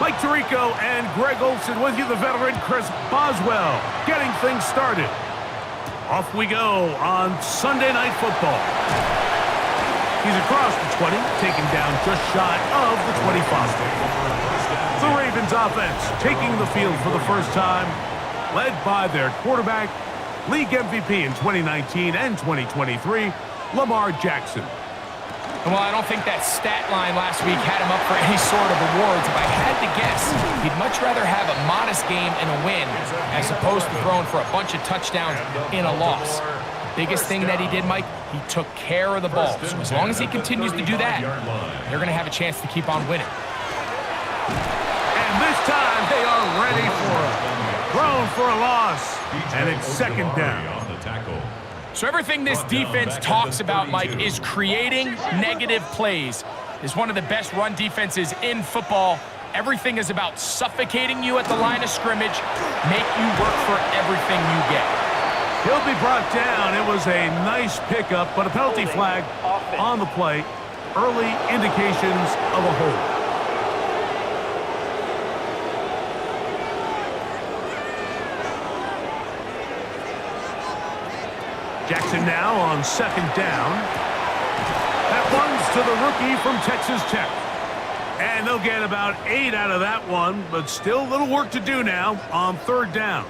Mike Tirico and Greg Olson with you, the veteran Chris Boswell, getting things started. Off we go on Sunday Night Football. He's across the 20, taken down just shy of the 25. The Ravens offense taking the field for the first time, led by their quarterback, league MVP in 2019 and 2023, Lamar Jackson. Well, I don't think that stat line last week had him up for any sort of awards. If I had to guess, he'd much rather have a modest game and a win as opposed to throwing for a bunch of touchdowns in a loss. Biggest thing that he did, Mike, he took care of the ball. So as long as he continues to do that, they're going to have a chance to keep on winning. And this time they are ready for it. Thrown for a loss, and it's second down. So everything this defense talks about, Mike, is creating negative plays. It's one of the best run defenses in football. Everything is about suffocating you at the line of scrimmage, make you work for everything you get. He'll be brought down. It was a nice pickup, but a penalty flag on the play. Early indications of a hold. Jackson now on second down. That one's to the rookie from Texas Tech. And they'll get about 8 out of that one, but still a little work to do now on third down.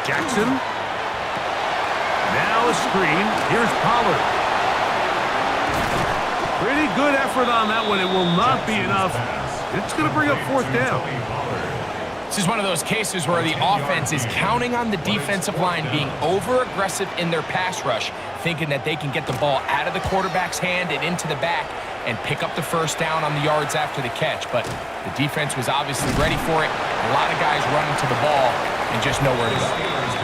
Jackson. Now a screen. Here's Pollard. Pretty good effort on that one. It will not be enough. It's going to bring up fourth down. This is one of those cases where the offense is counting on the defensive line being over-aggressive in their pass rush, thinking that they can get the ball out of the quarterback's hand and into the back and pick up the first down on the yards after the catch. But the defense was obviously ready for it. A lot of guys running to the ball and just nowhere to go.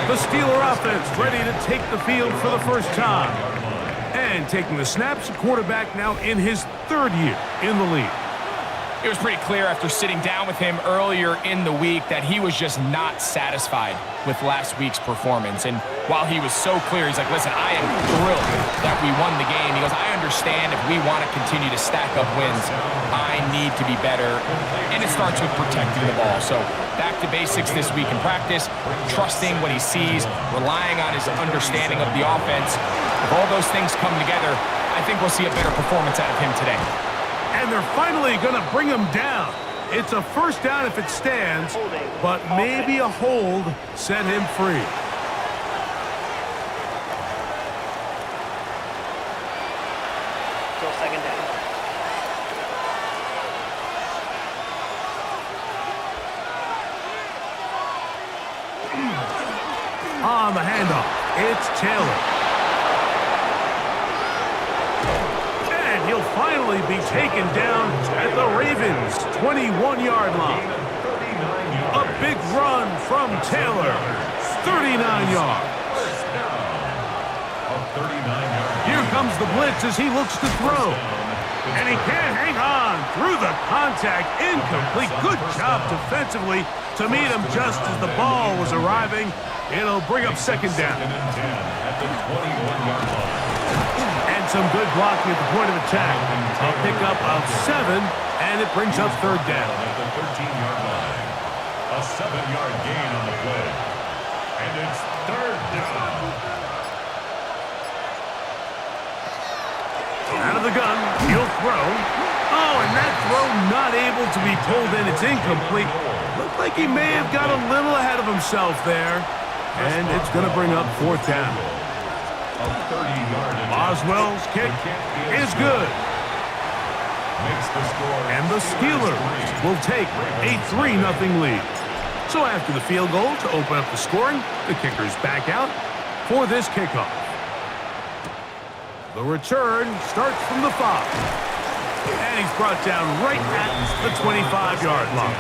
The Steeler offense ready to take the field for the first time. And taking the snaps, the quarterback now in his third year in the league. It was pretty clear after sitting down with him earlier in the week that he was just not satisfied with last week's performance. And while he was so clear, he's like, listen, I am thrilled that we won the game. He goes, I understand if we want to continue to stack up wins, I need to be better. And it starts with protecting the ball. So back to basics this week in practice, trusting what he sees, relying on his understanding of the offense. If all those things come together, I think we'll see a better performance out of him today. And they're finally going to bring him down. It's a first down if it stands, but maybe a hold set him free. Still second down. On the handoff, it's Taylor. He'll finally be taken down at the Ravens' 21-yard line. A big run from Taylor, 39 yards. Here comes the blitz as he looks to throw. And he can't hang on through the contact. Incomplete. Good job defensively to meet him just as the ball was arriving. It'll bring up second down. At the 21-yard line. Some good blocking at the point of attack. A pickup of 7, and it brings up third down. At the 13-yard line. A 7-yard gain on the play. And it's third down. Out of the gun, he'll throw. Oh, and that throw not able to be pulled in. It's incomplete. Looked like he may have got a little ahead of himself there. And it's going to bring up fourth down. Boswell's kick is good. And the Steelers will take a 3-0 lead. So after the field goal to open up the scoring, the kicker's back out for this kickoff. The return starts from the 5. And he's brought down right at the 25-yard line.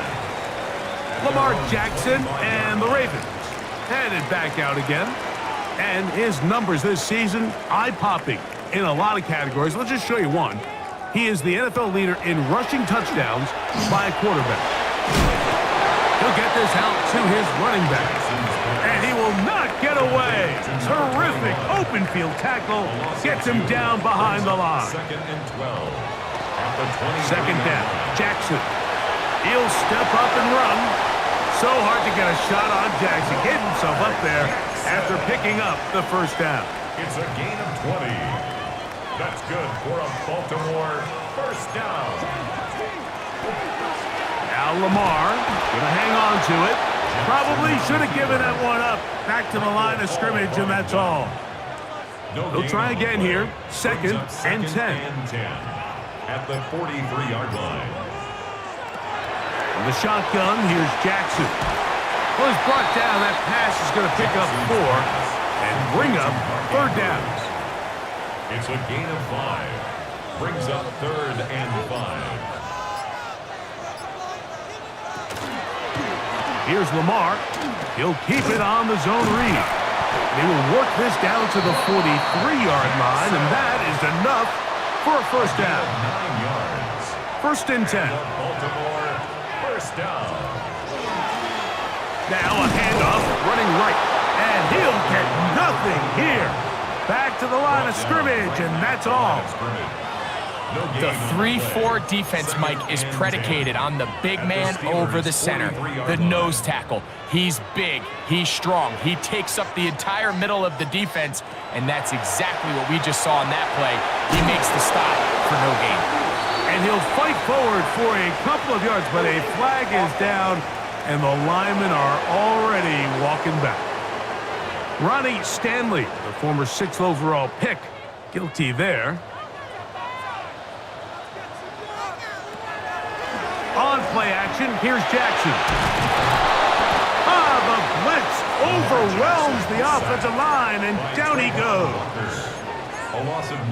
Lamar Jackson and the Ravens headed back out again. And his numbers this season, eye-popping in a lot of categories. Let's just show you one. He is the NFL leader in rushing touchdowns by a quarterback. He'll get this out to his running back. And he will not get away. Terrific open field tackle gets him down behind the line. Second and 12. At the 20. Second down, Jackson. He'll step up and run. So hard to get a shot on Jackson. Gave himself up there after picking up the first down. It's a gain of 20. That's good for a Baltimore first down. Now Lamar gonna hang on to it. Probably should have given that one up. Back to the line of scrimmage, and that's all. He'll try again here. Second and 10. At the 43-yard line. From the shotgun, here's Jackson. Well, he's brought down. That pass is going to pick up 4 and bring up third down. It's a gain of 5. Brings up third and 5. Here's Lamar. He'll keep it on the zone read. They will work this down to the 43-yard line, and that is enough for a first down. 9 yards. First and 10. Baltimore first down. Now a handoff, running right, and he'll get nothing here. Back to the line of scrimmage, and that's all. The 3-4 defense, Mike, is predicated on the big man over the center, the nose tackle. He's big, he's strong, he takes up the entire middle of the defense, and that's exactly what we just saw in that play. He makes the stop for no gain. And he'll fight forward for a couple of yards, but a flag is down, and the linemen are already walking back. Ronnie Stanley, the former 6th overall pick, guilty there. On play action, here's Jackson. The blitz overwhelms the offensive line, and down he goes.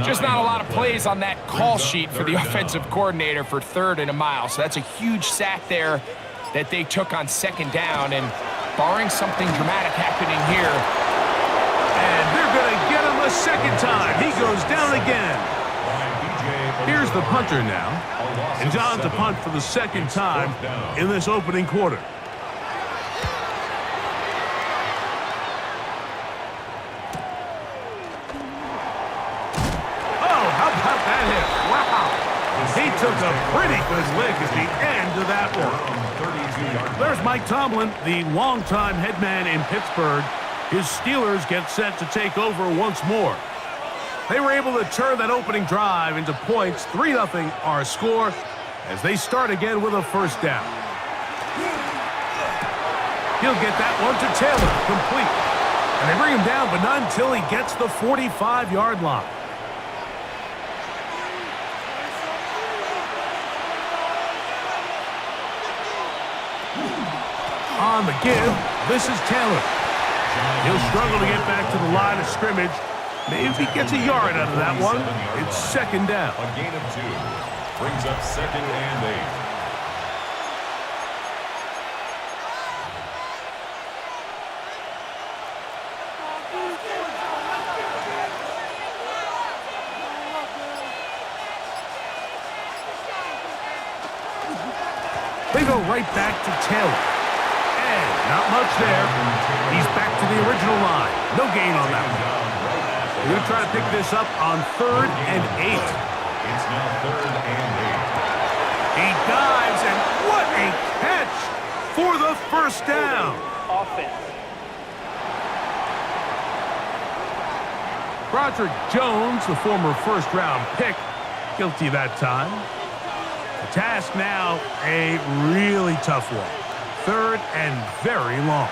Just not a lot of plays on that call sheet for the offensive coordinator for third and a mile. So that's a huge sack there that they took on second down, and barring something dramatic happening here. And they're going to get him a second time. He goes down again. Here's the punter now. And John to punt for the second time in this opening quarter. Oh, how about that hit? Wow. He took a pretty good lick at the end of that one. There's Mike Tomlin, the longtime head man in Pittsburgh. His Steelers get set to take over once more. They were able to turn that opening drive into points. 3-0 our score as they start again with a first down. He'll get that one to Taylor, complete. And they bring him down, but not until he gets the 45-yard line. On the give, this is Taylor. He'll struggle to get back to the line of scrimmage. Maybe he gets a yard out of that one. It's second down. A gain of 2. Brings up second and 8. They go right back to Taylor. And not much there. He's back to the original line. No gain on that one. We're going to try to pick this up on third and 8. It's now third and 8. He dives, and what a catch for the first down. Offense. Broderick Jones, the former first-round pick, guilty that time. The task now, a really tough one. Third and very long.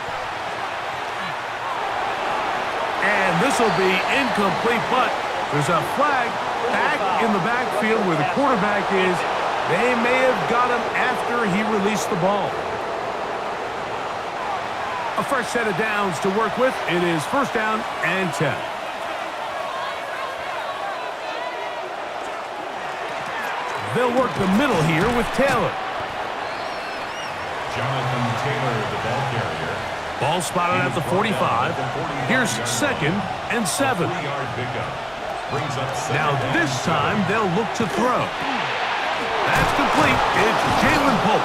And this will be incomplete, but there's a flag back in the backfield where the quarterback is. They may have got him after he released the ball. A fresh set of downs to work with. It is first down and 10. They'll work the middle here with Taylor. Jonathan Taylor, the ball carrier. Ball spotted at the 45. Here's second and 7. Now this time they'll look to throw. That's complete. It's Jalen Polk.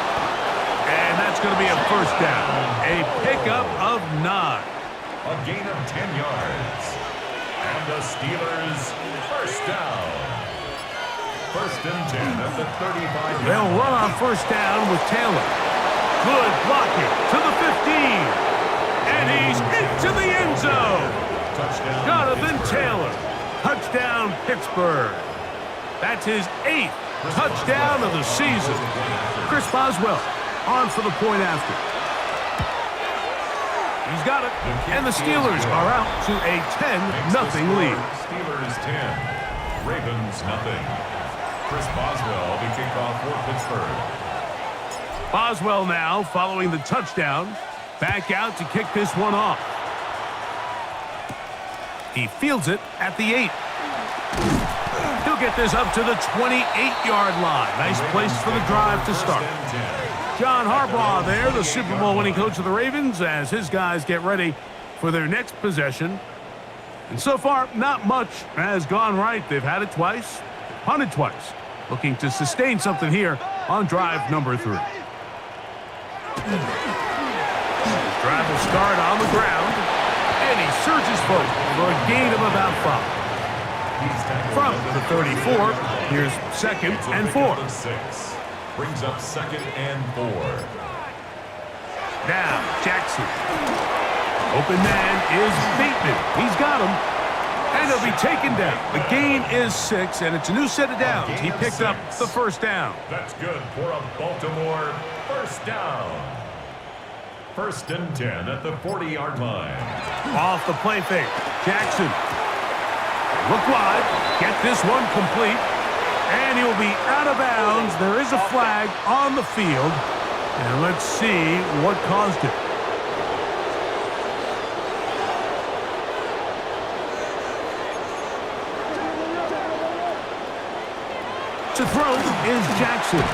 And that's going to be a first down. A pickup of 9. A gain of 10 yards. And the Steelers first down. First and 10 at the 35. They'll run on first down with Taylor. Good blocking to the 15. And he's into the end zone. Touchdown. Jonathan Taylor. Touchdown, Pittsburgh. That's his 8th touchdown of the season. Chris Boswell on for the point after. He's got it. And the Steelers are out to a 10-0 lead. Steelers 10. Ravens nothing. Chris Boswell, the kickoff for Pittsburgh. Boswell now following the touchdown. Back out to kick this one off. He fields it at the 8. He'll get this up to the 28-yard line. Nice place for the drive to start. John Harbaugh there, the Super Bowl winning coach of the Ravens, as his guys get ready for their next possession. And so far, not much has gone right. They've had it twice, punted twice. Looking to sustain something here on drive number 3. His drive will start on the ground, and he surges forward for a gain of about 5. From the 34, here's 2nd and 4. Brings up 2nd and 4. Now, Jackson. Open man is Bateman. He's got him. And he'll be taken down. The gain is 6, and it's a new set of downs. He picked up the first down. That's good for a Baltimore first down. First and 10 at the 40-yard line. Off the play fake. Jackson. Look wide. Get this one complete. And he'll be out of bounds. There is a flag on the field. And let's see what caused it. To throw is Jackson.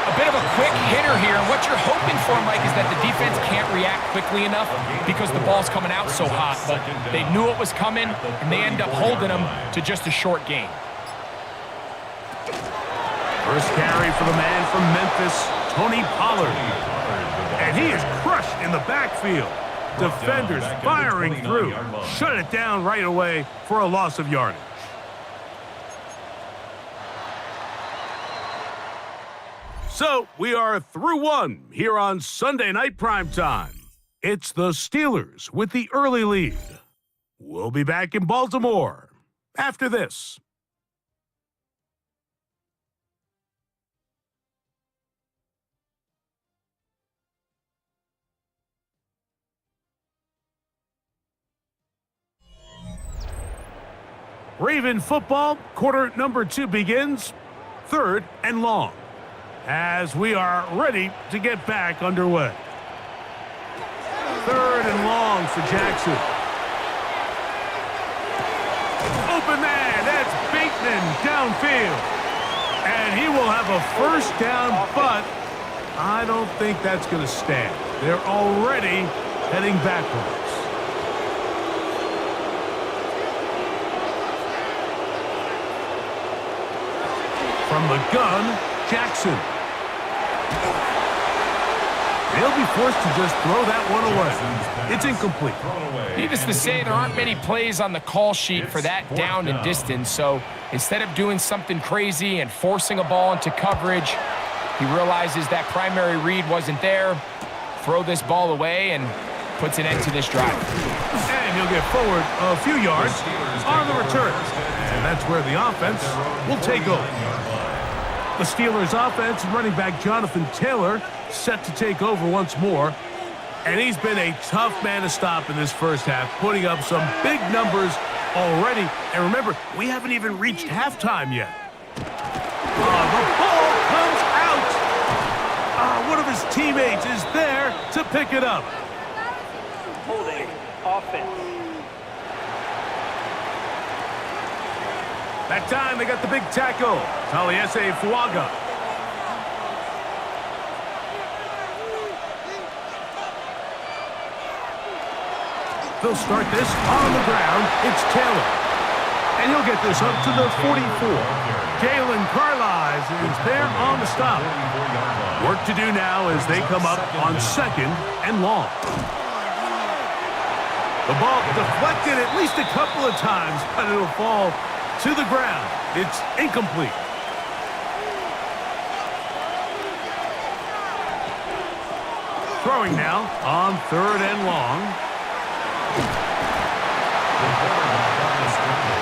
A bit of a quick hitter here, and what you're hoping for, Mike, is that the defense can't react quickly enough because the ball's coming out so hot. But they knew it was coming, and they end up holding them to just a short gain. First carry for the man from Memphis, Tony Pollard. And he is crushed in the backfield. Defenders firing through. Shut it down right away for a loss of yardage. So, we are through one here on Sunday Night Primetime. It's the Steelers with the early lead. We'll be back in Baltimore after this. Raven football, quarter number 2 begins, 3rd and long, as we are ready to get back underway. 3rd and long for Jackson. Open man, that's Bateman downfield. And he will have a first down, but I don't think that's going to stand. They're already heading backwards. From the gun, Jackson. They'll be forced to just throw that one away. It's incomplete. Needless to say, there aren't many plays on the call sheet for that down and distance, so instead of doing something crazy and forcing a ball into coverage, he realizes that primary read wasn't there, throw this ball away, and puts an end to this drive. And he'll get forward a few yards on the return. And that's where the offense will take over. The Steelers' offense and running back Jonathan Taylor set to take over once more. And he's been a tough man to stop in this first half, putting up some big numbers already. And remember, we haven't even reached halftime yet. The ball comes out. One of his teammates is there to pick it up. Holding offense. That time they got the big tackle. Taliesin Fuaga. They'll start this on the ground. It's Taylor. And he'll get this up to the 44. Jalen Carlisle is there on the stop. Work to do now as they come up on 2nd and long. The ball deflected at least a couple of times, but it'll fall to the ground. It's incomplete. Throwing now on 3rd and long.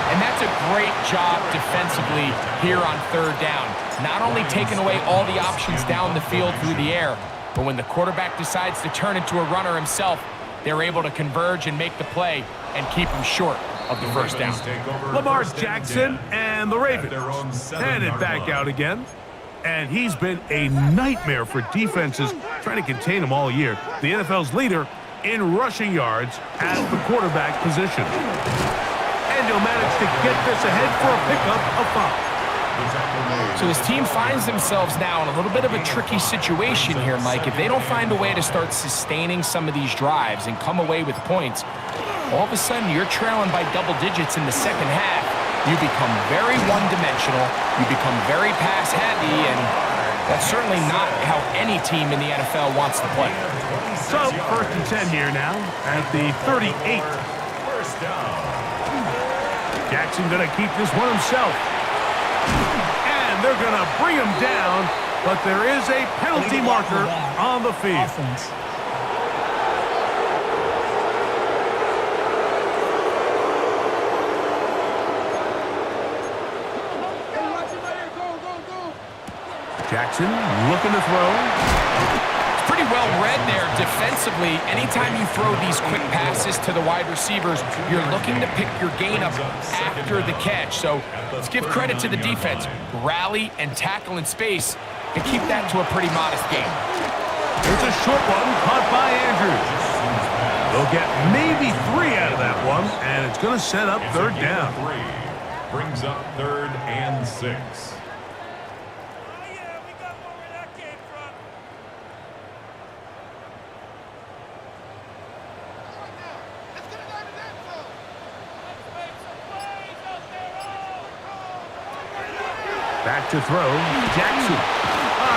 And that's a great job defensively here on 3rd down. Not only taking away all the options down the field through the air, but when the quarterback decides to turn into a runner himself, they're able to converge and make the play and keep him short of the 1st down. Lamar Jackson and the Ravens headed back out again. And he's been a nightmare for defenses trying to contain him all year. The NFL's leader in rushing yards at the quarterback position. And he'll manage to get this ahead for a pickup of 5. So his team finds themselves now in a little bit of a tricky situation here, Mike. If they don't find a way to start sustaining some of these drives and come away with points, all of a sudden you're trailing by double digits in the 2nd half. You become very one-dimensional, you become very pass-heavy, and that's certainly not how any team in the NFL wants to play. So, 1st and 10 here now at the 38. Jackson going to keep this one himself. And they're going to bring him down, but there is a penalty marker on the field. Jackson looking to throw. It's pretty well read there defensively. Anytime you throw these quick passes to the wide receivers, you're looking to pick your gain up after the catch. So let's give credit to the defense. Rally and tackle in space and keep that to a pretty modest gain. It's a short one caught by Andrews. They'll get maybe 3 out of that one, and it's going to set up 3rd down. Brings up 3rd and 6. Back to throw, Jackson.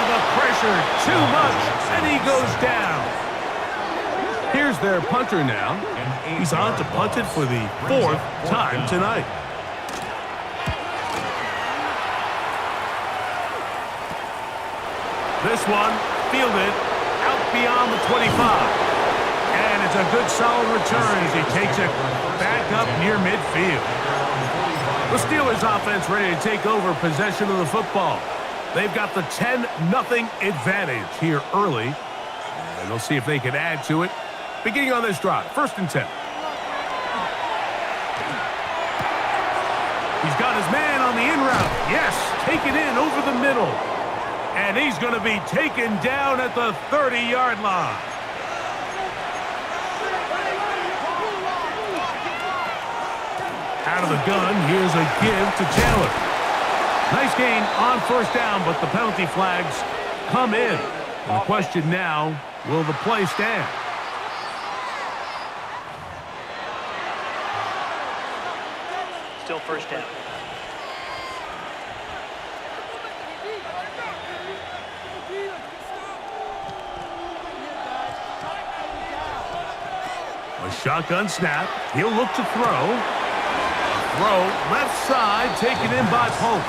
The pressure, too much, and he goes down. Here's their punter now. He's on to punt it for the 4th time tonight. This one fielded out beyond the 25. And it's a good solid return as he takes it back up near midfield. The Steelers offense ready to take over possession of the football. They've got the 10-0 advantage here early. And they'll see if they can add to it. Beginning on this drive, 1st and 10. He's got his man on the in route. Yes, take it in over the middle. And he's going to be taken down at the 30-yard line. Out of the gun, here's a give to Taylor. Nice gain on 1st down, but the penalty flags come in. And the question now, will the play stand? Still 1st down. A shotgun snap. He'll look to throw. Throw left side, taken in by Polk.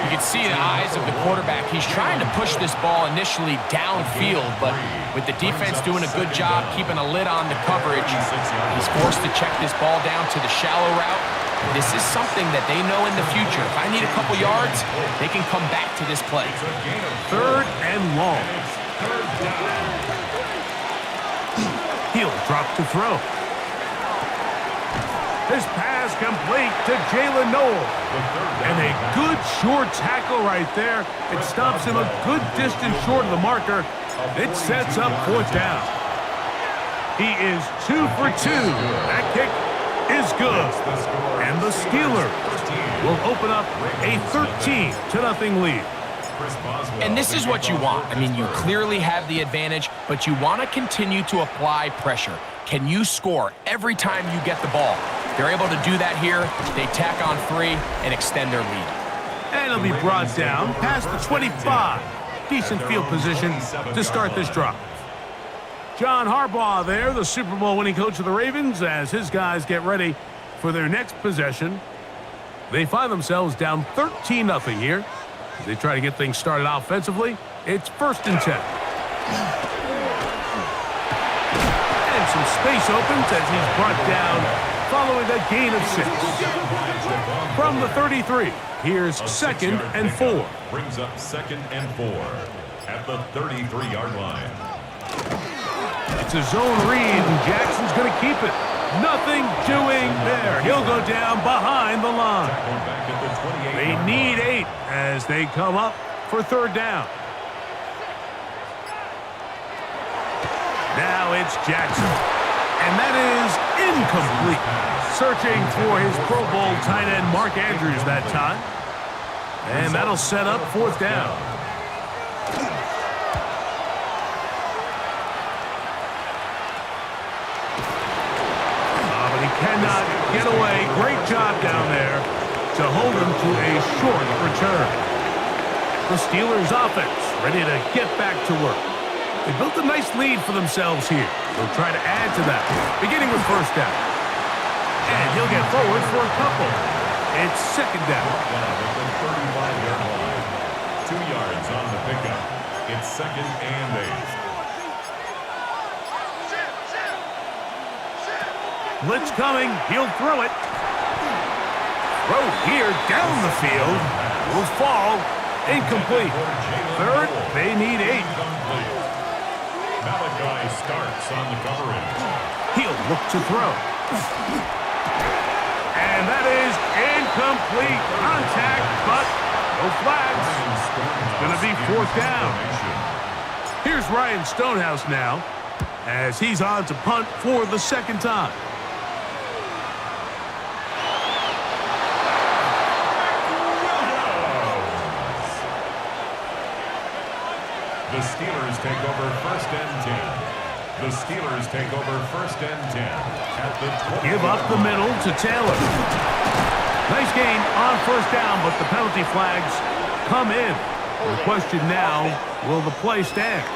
You can see the eyes of the quarterback. He's trying to push this ball initially downfield, but with the defense doing a good job keeping a lid on the coverage, he's forced to check this ball down to the shallow route. This is something that they know in the future. If I need a couple yards, they can come back to this play. 3rd and long. He'll drop to throw. His pass complete to Jalen Noel. And a good short tackle right there. It stops him a good distance short of the marker. It sets up 4th down. He is 2 for 2. That kick is good. And the Steelers will open up a 13-0 lead. And this is what you want. I mean, you clearly have the advantage, but you want to continue to apply pressure. Can you score every time you get the ball? They're able to do that here. They tack on 3 and extend their lead. And it'll be brought down past the 25. Decent field position to start this drive. John Harbaugh there, the Super Bowl winning coach of the Ravens, as his guys get ready for their next possession. They find themselves down 13-0 here. As they try to get things started offensively, it's 1st and 10. And some space opens as he's brought down following a gain of 6. From the 33, here's 2nd and 4. Brings up 2nd and 4 at the 33-yard line. It's a zone read, and Jackson's going to keep it. Nothing doing there. He'll go down behind the line. They need 8 as they come up for 3rd down. Now it's Jackson. And that is incomplete. Searching for his Pro Bowl tight end Mark Andrews that time. And that'll set up 4th down. But he cannot get away. Great job down there to hold him to a short return. The Steelers offense ready to get back to work. They built a nice lead for themselves here. They'll try to add to that, beginning with 1st down. And he'll get forward for a couple. It's 2nd down. At the 35-yard line. 2 yards on the pickup. It's 2nd and 8. Blitz coming. He'll throw it. Throw here down the field. Will fall. Incomplete. 3rd, they need 8. Malachi starts on the coverage. He'll look to throw. And that is incomplete. Contact, but no flags. It's going to be 4th down. Here's Ryan Stonehouse now as he's on to punt for the 2nd time. The Steelers take over 1st and 10. The Steelers take over 1st and 10 at the 20. Give up the middle to Taylor. Nice gain on 1st down, but the penalty flags come in. The question now, will the play stand?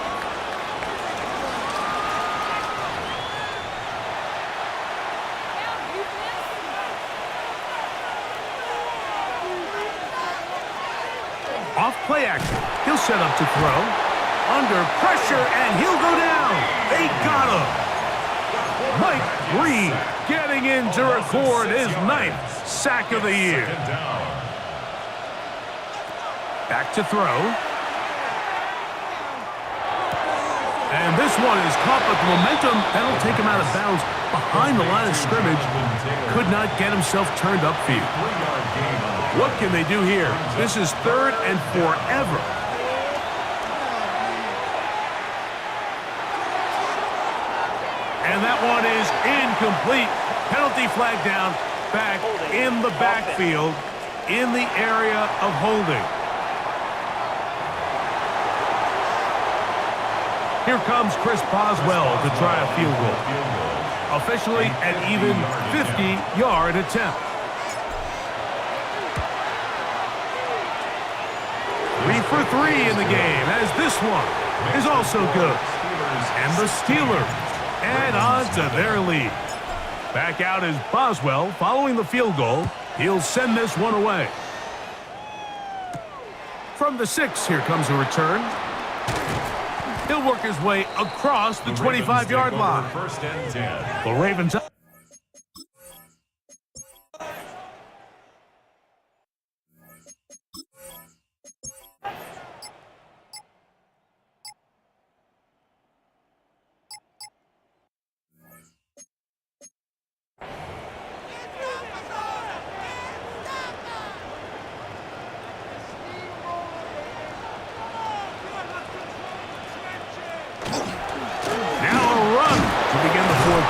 Off play action. He'll set up to throw. Under pressure, and he'll go down. They got him. Mike Green getting in to record his 9th sack of the year. Back to throw. And this one is caught, but the momentum, that'll take him out of bounds behind the line of scrimmage. Could not get himself turned upfield. What can they do here? This is 3rd and forever. And that one is incomplete. Penalty flag down, back in the backfield, in the area of holding. Here comes Chris Boswell to try a field goal. Officially an even 50-yard attempt. 3 for 3 in the game, as this one is also good. And the Steelers add on to their lead. Back out is Boswell following the field goal. He'll send this one away. From the 6, here comes a return. He'll work his way across the 25-yard line. 1st and 10. The Ravens up.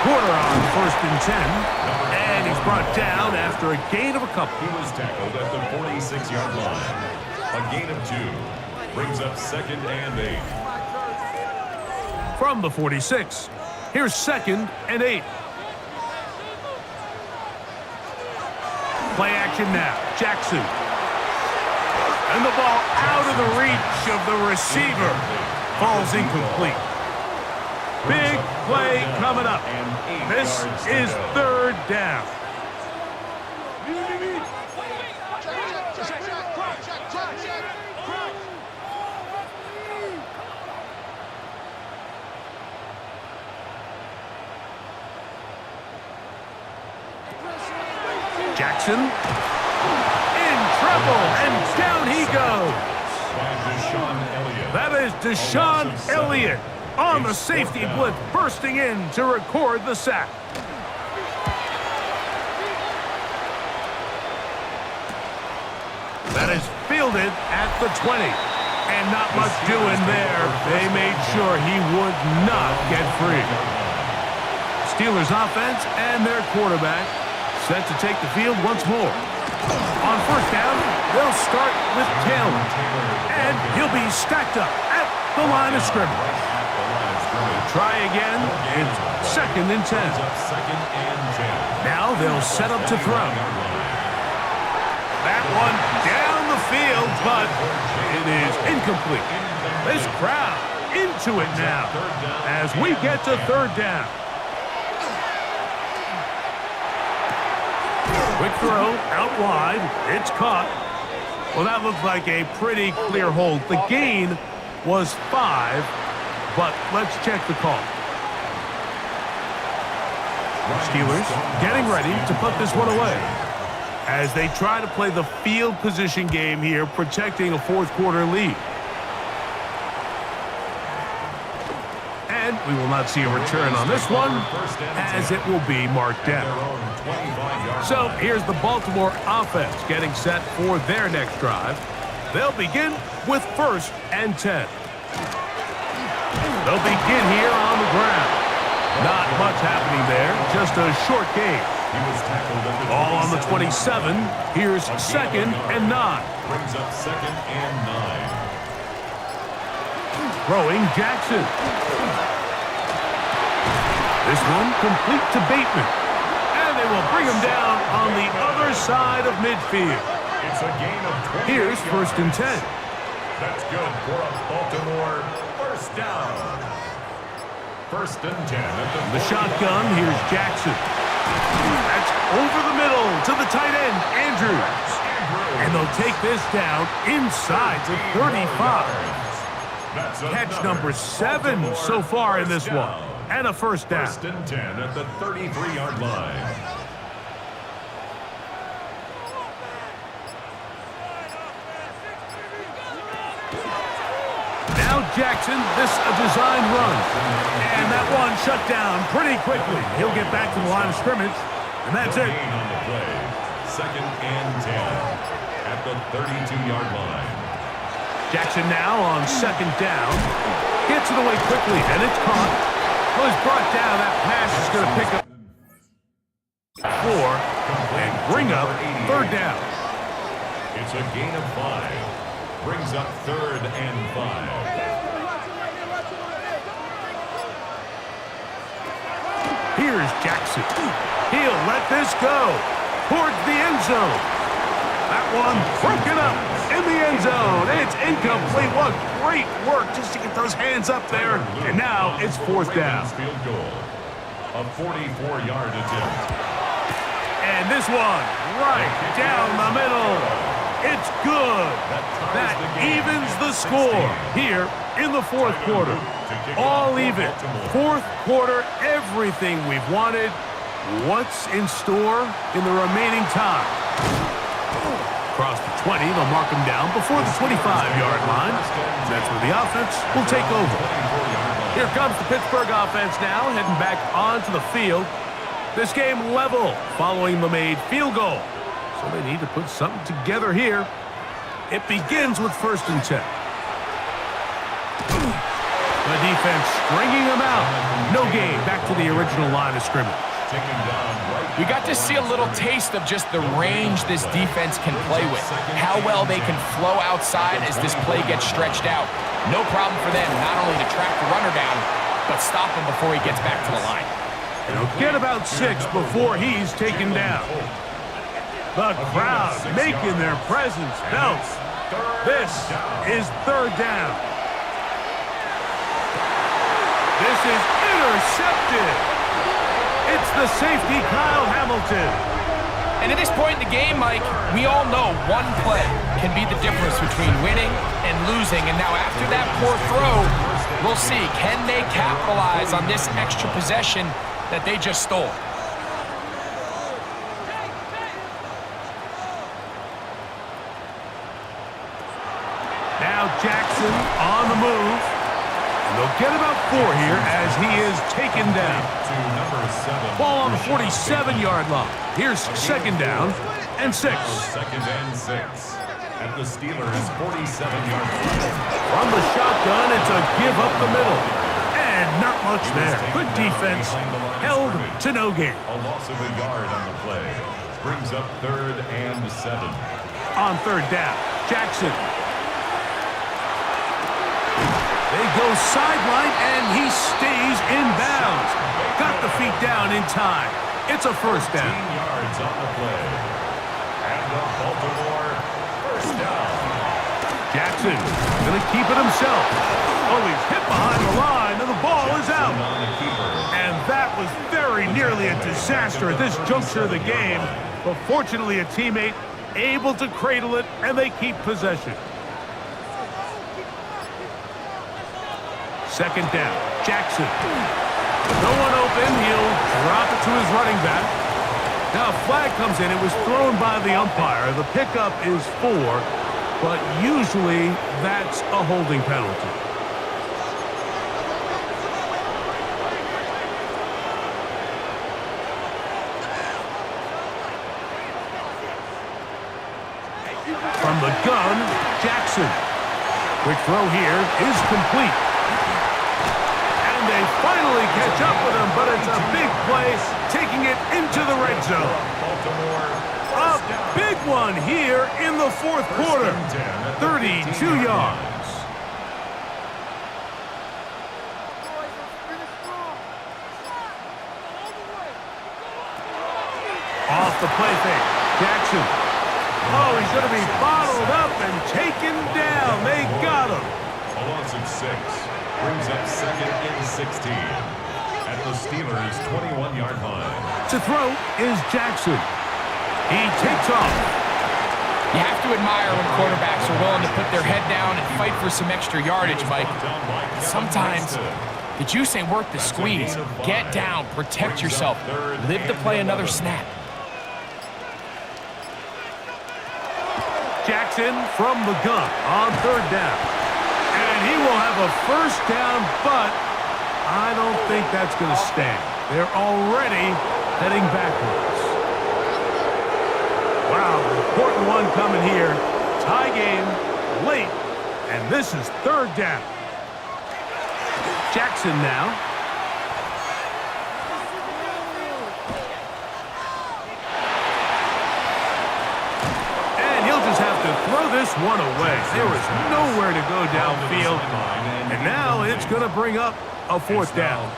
Quarter on 1st and 10, and he's brought down after a gain of a couple. He was tackled at the 46-yard line. A gain of 2 brings up 2nd and 8. From the 46, here's 2nd and 8. Play action now. Jackson. And the ball out of the reach of the receiver. Falls incomplete. Big play coming up. This is third down. Jackson in trouble, and down he goes. That is Deshaun Elliott on the safety blitz, bursting in to record the sack. That is fielded at the 20. And not much doing there. They made sure he would not get free. Steelers offense and their quarterback set to take the field once more. On first down, they'll start with Taylor. And he'll be stacked up at the line of scrimmage. Try again. It's 2nd and 10. Now they'll set up to throw. That one down the field, but it is incomplete. This crowd into it now as we get to third down. Quick throw out wide. It's caught. Well, that looked like a pretty clear hold. The gain was 5, but let's check the call. Steelers getting ready to put this one away as they try to play the field position game here, protecting a fourth-quarter lead. And we will not see a return on this one, as it will be marked down. So here's the Baltimore offense getting set for their next drive. They'll begin with 1st and 10. They'll begin here on the ground. Not much happening there, just a short gain. Ball on the 27. Here's 2nd and 9. Brings up 2nd and 9. Throwing Jackson. This one complete to Bateman. And they will bring him down on the other side of midfield. It's a gain of 20. Here's 1st and 10. That's good for a Baltimore first down. 1st and 10 at The shotgun, here's Jackson. That's over the middle to the tight end, Andrews. And they'll take this down inside to 35. Catch number 7 so far in this one. And a first down. 1st and 10 at the 33-yard line. Now Jackson, this a design run. And that one shut down pretty quickly. He'll get back to the line of scrimmage. And that's it. Gain on the play. 2nd and 10 at the 32-yard line. Jackson now on 2nd down. Gets it away quickly, and it's caught. Well, it's brought down. That pass is going to pick up 4 and bring up 3rd down. It's a gain of 5. Brings up 3rd and 5. Here's Jackson. He'll let this go towards the end zone. That one broken up in the end zone. It's incomplete. What great work just to get those hands up there. And now it's 4th down. Field goal. A 44-yard attempt. And this one right down the middle. It's good. That evens the score here in the 4th quarter. All even. 4th quarter, everything we've wanted. What's in store in the remaining time? Across the 20, they'll mark him down before the 25-yard line. That's where the offense will take over. Here comes the Pittsburgh offense now, heading back onto the field. This game level following the made field goal. So they need to put something together here. It begins with 1st and 10. The defense stringing them out. No gain. Back to the original line of scrimmage. We got to see a little taste of just the range this defense can play with. How well they can flow outside as this play gets stretched out. No problem for them not only to track the runner down, but stop him before he gets back to the line. They'll get about 6 before he's taken down. The crowd making their presence felt. This is 3rd down. This is Intercepted. It's the safety, Kyle Hamilton. And at this point in the game, Mike, we all know one play can be the difference between winning and losing. And now after that poor throw, we'll see, can they capitalize on this extra possession that they just stole? Now Jackson on the move. And they'll get about 4 here as he is taken down. Ball on the 47-yard line. Here's second down and 6. Second and 6 at the Steelers' 47-yard line. From the shotgun, it's a give up the middle. And not much there. Good defense. Held to no gain. A loss of a yard on the play. Brings up 3rd and 7. On 3rd down, Jackson. They go sideline, and he stays in bounds. Got the feet down in time. It's a first down. 15 yards on the play. And the Baltimore first down. Jackson going to keep it himself. Oh, he's hit behind the line, and the ball is out. And that was very nearly a disaster at this juncture of the game. But fortunately, a teammate able to cradle it, and they keep possession. Second down, Jackson. With no one open, he'll drop it to his running back. Now a flag comes in. It was thrown by the umpire. The pickup is 4, but usually that's a holding penalty. From the gun, Jackson. Quick throw here is complete. They finally catch up with him, but it's a big play, taking it into the red zone. A big one here in the 4th quarter. 32 yards. Off the play fake, Jackson. Oh, he's going to be bottled up and taken down. They got him. A loss of 6. Brings up 2nd and 16 at the Steelers' 21-yard line. To throw is Jackson. He takes off. You have to admire when quarterbacks are willing to put their head down and fight for some extra yardage, Mike. Sometimes the juice ain't worth the squeeze. Get down, protect yourself, live to play another snap. Jackson from the gun on 3rd down. And he will have a first down, but I don't think that's going to stand. They're already heading backwards. Wow, important one coming here. Tie game, late, and this is 3rd down. Jackson now. And he'll just have to throw this one away. There was nowhere to go downfield. And now it's going to bring up a 4th down.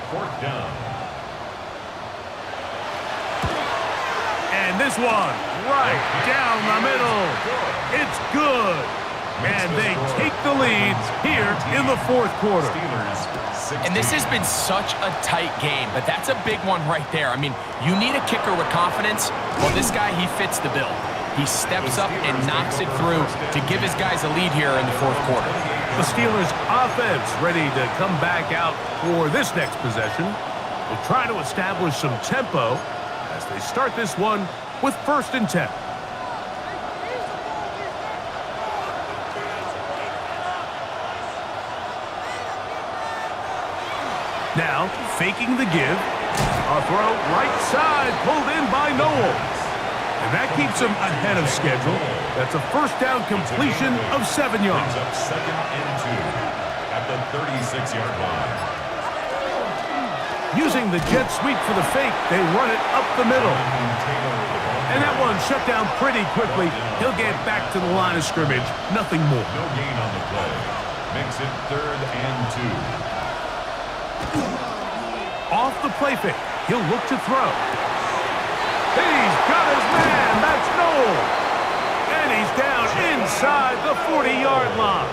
And this one right down the middle. It's good. And they take the lead here in the 4th quarter. And this has been such a tight game, but that's a big one right there. I mean, you need a kicker with confidence. Well, this guy, he fits the bill. He steps up and knocks it through to give his guys a lead here in the 4th quarter. The Steelers offense ready to come back out for this next possession. They'll try to establish some tempo as they start this one with 1st and 10. Now, faking the give. A throw right side pulled in by Noel. And that keeps him ahead of schedule. That's a first down completion of 7 yards. Up 2nd and 2 at the 36-yard line. Using the jet sweep for the fake, they run it up the middle. And that one shut down pretty quickly. He'll get back to the line of scrimmage. Nothing more. No gain on the play. Makes it 3rd and 2. Off the play fake, he'll look to throw. He's got his man. That's Noel. And he's down inside the 40-yard line.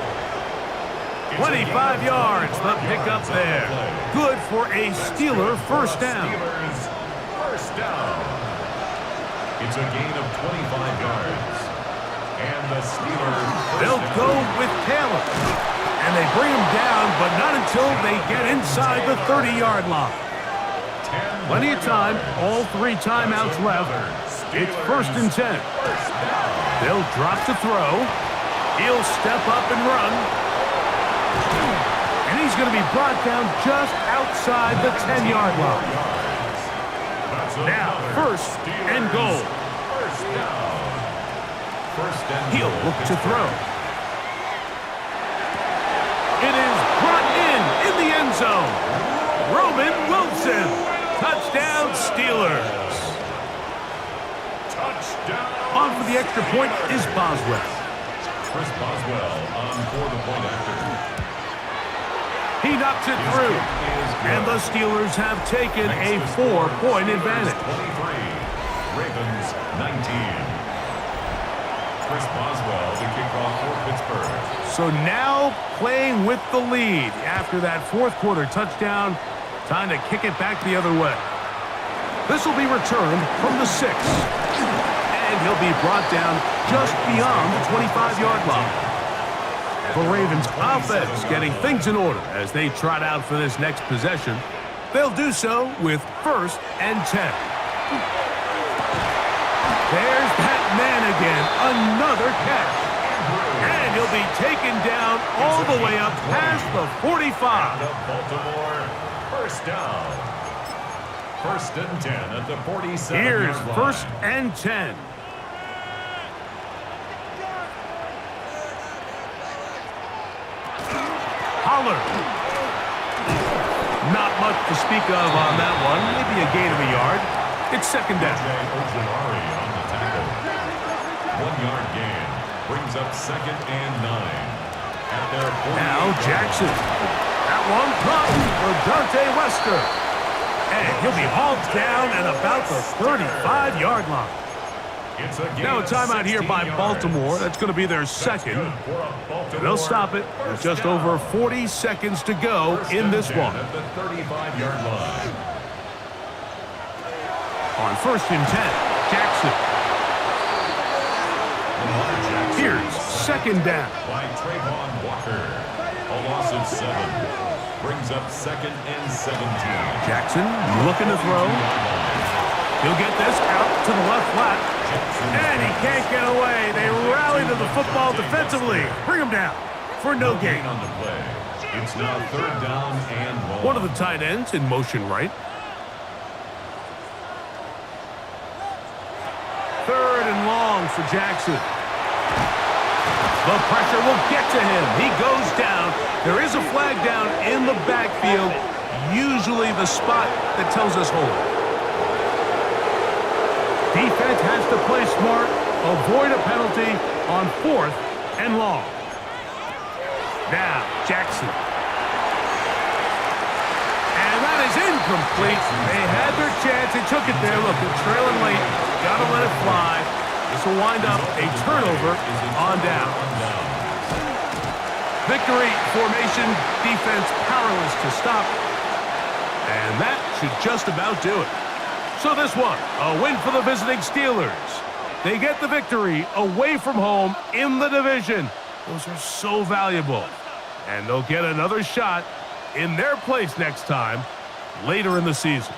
25 yards, the pickup there. Good for a Steeler first down. Steelers first down. It's a gain of 25 yards. And the Steelers They'll go with Taylor. And they bring him down, but not until they get inside the 30-yard line. Plenty of time, all 3 timeouts left. It's 1st and 10. They'll drop to throw. He'll step up and run. And he's going to be brought down just outside the 10-yard line. Now, 1st and goal. He'll look to throw. It is brought in the end zone. Roman Wilson. Touchdown, Steelers. Touchdown. On for the extra point is Boswell. Chris Boswell on for the point after. He knocks it through. And the Steelers have taken a 4-point advantage. 23. Ravens 19. Chris Boswell to kick off for Pittsburgh. So now playing with the lead after that 4th quarter touchdown. Time to kick it back the other way. This will be returned from the 6. And he'll be brought down just beyond the 25-yard line. The Ravens offense getting things in order as they trot out for this next possession. They'll do so with 1st and 10. There's that man again, another catch. And he'll be taken down all the way up past the 45. Baltimore, first down. 1st and 10 at the 47. Here's 1st and 10. Holler. Not much to speak of on that one. Maybe a gain of a yard. It's 2nd down. Ojulari on the tackle. 1-yard gain. Brings up 2nd and 9. At their 48. Now Jackson. That one problem for Dante Wester. And he'll be hauled down at about the 35-yard line. Now a timeout here by Baltimore. That's going to be their 2nd. And they'll stop it with just over 40 seconds to go in this one. At the 35-yard line. On 1st and 10, Jackson. Here's 2nd down. By Trayvon Walker. A loss of 7. Brings up 2nd and 17. Jackson looking to throw. He'll get this out to the left flat. And he can't get away. They rally to the football defensively. Bring him down for no gain. On the play. It's now 3rd down and 1. One of the tight ends in motion right. 3rd and long for Jackson. The pressure will get to him. He goes down. There is a flag down in the backfield. Usually the spot that tells us hold. Defense has to play smart, avoid a penalty on 4th and long. Now, Jackson. And that is incomplete. They had their chance. They took it there. Look, they're trailing late. Got to let it fly. This will wind up a turnover on down. Victory formation, defense powerless to stop. And that should just about do it. So this one, a win for the visiting Steelers. They get the victory away from home in the division. Those are so valuable. And they'll get another shot in their place next time, later in the season.